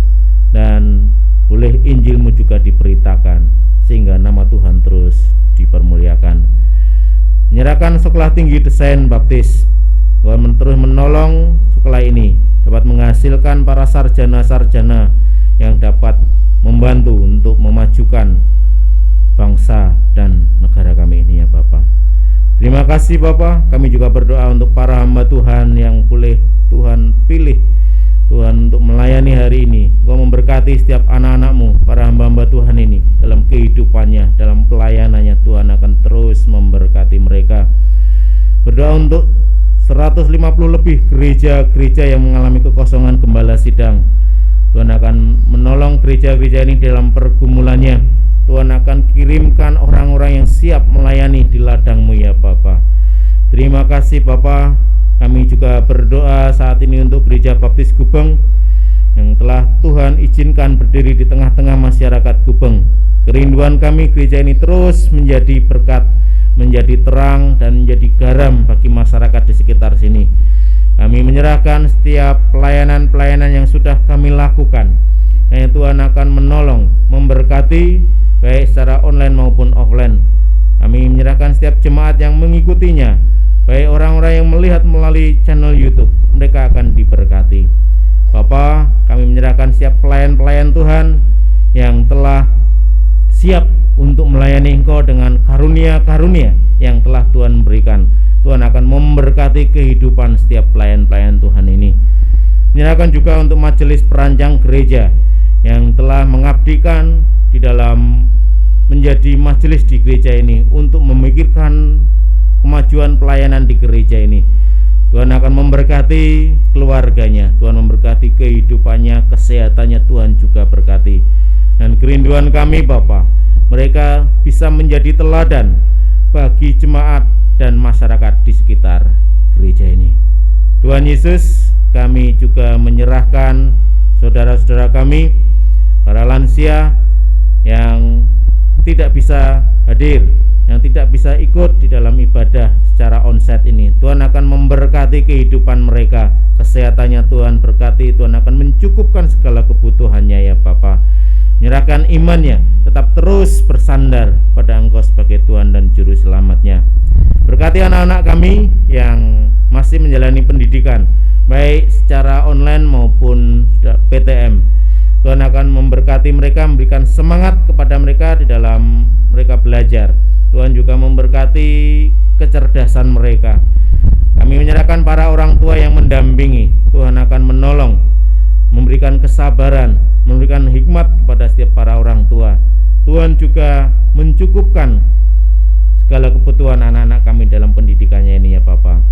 dan boleh Injil-Mu juga diberitakan sehingga nama Tuhan terus dipermuliakan. Menyerahkan sekolah tinggi desain baptis, Tuhan terus menolong sekolah ini dapat menghasilkan para sarjana-sarjana yang dapat membantu untuk memajukan bangsa dan negara kami ini ya Bapak. Terima kasih Bapak. Kami juga berdoa untuk para hamba Tuhan yang boleh Tuhan pilih Tuhan untuk melayani hari ini. Engkau memberkati setiap anak-anak-Mu, para hamba-hamba Tuhan ini dalam kehidupannya, dalam pelayanannya. Tuhan akan terus memberkati mereka. Berdoa untuk 150 lebih gereja-gereja yang mengalami kekosongan gembala sidang. Tuhan akan menolong gereja-gereja ini dalam pergumulannya. Tuhan akan kirimkan orang-orang yang siap melayani di ladang-Mu ya Bapa. Terima kasih Bapa. Kami juga berdoa saat ini untuk Gereja Baptis Gubeng yang telah Tuhan izinkan berdiri di tengah-tengah masyarakat Gubeng. Kerinduan kami gereja ini terus menjadi berkat, menjadi terang dan menjadi garam bagi masyarakat di sekitar sini. Kami menyerahkan setiap pelayanan-pelayanan yang sudah kami lakukan. Yang Tuhan akan menolong, memberkati baik secara online maupun offline. Kami menyerahkan setiap jemaat yang mengikutinya, baik orang-orang yang melihat melalui channel YouTube, mereka akan diberkati. Bapa, kami menyerahkan setiap pelayan-pelayan Tuhan yang telah siap untuk melayani Engkau dengan karunia-karunia yang telah Tuhan berikan. Tuhan akan memberkati kehidupan setiap pelayan-pelayan Tuhan ini. Menyerahkan juga untuk majelis perancang gereja yang telah mengabdikan di dalam menjadi majelis di gereja ini untuk memikirkan kemajuan pelayanan di gereja ini. Tuhan akan memberkati keluarganya, Tuhan memberkati kehidupannya, kesehatannya Tuhan juga berkati. Dan kerinduan kami Bapa, mereka bisa menjadi teladan bagi jemaat dan masyarakat di sekitar gereja ini. Tuhan Yesus, kami juga menyerahkan saudara-saudara kami, para lansia yang tidak bisa hadir, yang tidak bisa ikut di dalam ibadah secara onsite ini. Tuhan akan memberkati kehidupan mereka, kesehatannya Tuhan berkati, Tuhan akan mencukupkan segala kebutuhannya ya Bapa. Menyerahkan imannya, tetap terus bersandar pada Engkau sebagai Tuhan dan Juru Selamatnya. Berkati anak-anak kami yang masih menjalani pendidikan, baik secara online maupun PTM. Tuhan akan memberkati mereka, memberikan semangat kepada mereka di dalam mereka belajar. Tuhan juga memberkati kecerdasan mereka. Kami menyerahkan para orang tua yang mendampingi. Tuhan akan menolong, memberikan kesabaran, memberikan hikmat kepada setiap para orang tua. Tuhan juga mencukupkan segala kebutuhan anak-anak kami dalam pendidikannya ini ya Bapa.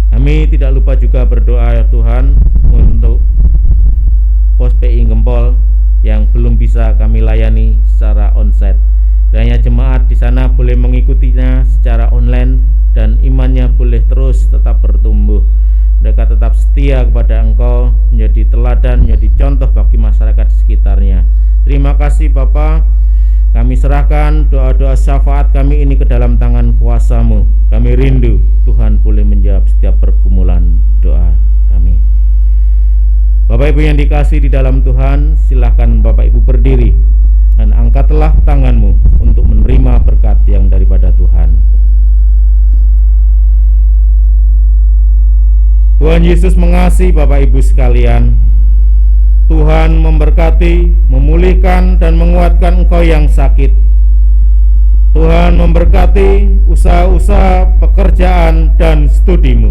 Kami tidak lupa juga berdoa ya Tuhan untuk Pos PI Gempol yang belum bisa kami layani secara onsite. Kiranya jemaat di sana boleh mengikutinya secara online dan imannya boleh terus tetap bertumbuh. Mereka tetap setia kepada Engkau, menjadi teladan, menjadi contoh bagi masyarakat di sekitarnya. Terima kasih Bapa. Kami serahkan doa-doa syafaat kami ini ke dalam tangan kuasa-Mu. Kami rindu Tuhan boleh menjawab setiap pergumulan doa kami. Bapak Ibu yang dikasihi di dalam Tuhan, silakan Bapak Ibu berdiri dan angkatlah tanganmu untuk menerima berkat yang daripada Tuhan. Tuhan Yesus mengasihi Bapak Ibu sekalian. Tuhan memberkati, memulihkan dan menguatkan engkau yang sakit. Tuhan memberkati usaha-usaha, pekerjaan dan studimu.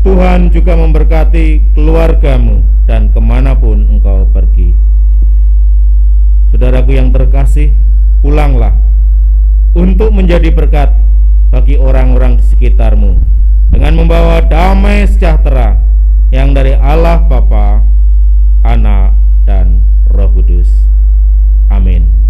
Tuhan juga memberkati keluargamu dan kemanapun engkau pergi. Saudaraku yang terkasih, pulanglah untuk menjadi berkat bagi orang-orang di sekitarmu dengan membawa damai sejahtera yang dari Allah Bapa, Anak, dan Roh Kudus. Amin.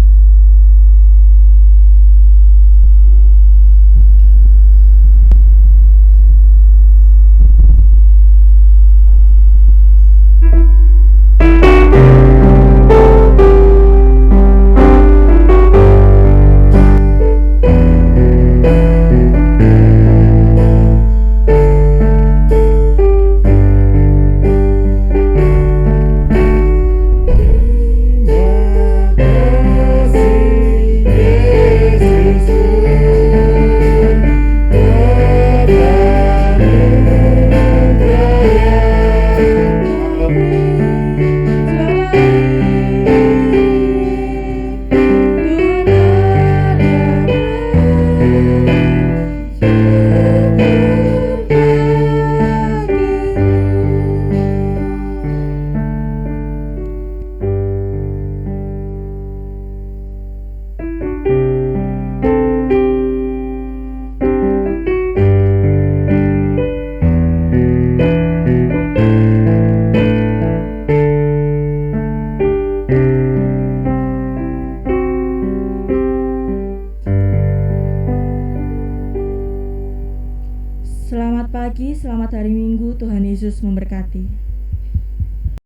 Selamat pagi, selamat hari Minggu, Tuhan Yesus memberkati.